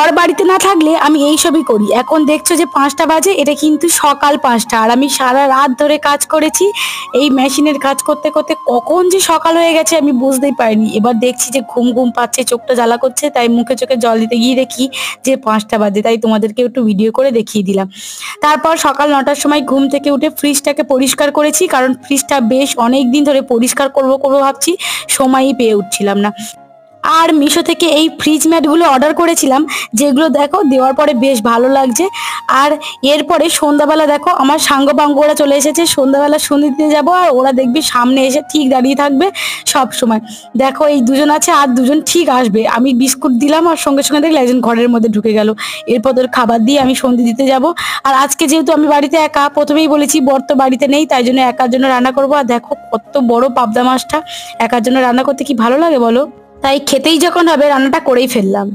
ওর বাড়িতে না থাকলে আমি এই সবই করি। এখন দেখছো যে 5টা বাজে, এটা কিন্তু সকাল 5টা, আর আমি সারা রাত ধরে কাজ করেছি। এই মেশিনের কাজ করতে করতে কখন যে সকাল হয়ে গেছে আমি বুঝতেই পারিনি। এবার দেখছি যে ঘুম ঘুম পাচ্ছে, চোখটা জ্বালা করছে, তাই মুখে চোখে জল দিতে গিয়ে দেখি যে 5টা বাজে, তাই তোমাদেরকে একটু ভিডিও করে দেখিয়ে দিলাম। তারপর সকাল 9টার সময় ঘুম থেকে উঠে ফ্রিজটাকে পরিষ্কার করেছি, কারণ ফ্রিজটা বেশ অনেক দিন ধরে পরিষ্কার করব করবো ভাবছি, সময়ই পেয়ে উঠছিলাম না। আর মিশো থেকে এই ফ্রিজ ম্যাটগুলো অর্ডার করেছিলাম, যেগুলো দেখো দেওয়ার পরে বেশ ভালো লাগছে। আর এরপরে সন্ধ্যাবেলা দেখো আমার সাঙ্গ পাঙ্গ ওরা চলে এসেছে, সন্ধ্যাবেলা সন্ধে দিতে যাবো, আর ওরা দেখবি সামনে এসে ঠিক দাঁড়িয়ে থাকবে সব সময়। দেখো এই দুজন আছে, আর দুজন ঠিক আসবে। আমি বিস্কুট দিলাম আর সঙ্গে সঙ্গে দেখলে একজন ঘরের মধ্যে ঢুকে গেল। এরপর ওদের খাবার দিয়ে আমি সন্ধে দিতে যাব। আর আজকে যেহেতু আমি বাড়িতে একা, প্রথমেই বলেছি বর তো বাড়িতে নেই, তাই জন্য একার জন্য রান্না করবো। আর দেখো কত বড় পাবদা মাছটা, একার জন্য রান্না করতে কি ভালো লাগে বলো। তাই খেতেই যখন হবে রান্নাটা করেই ফেললাম।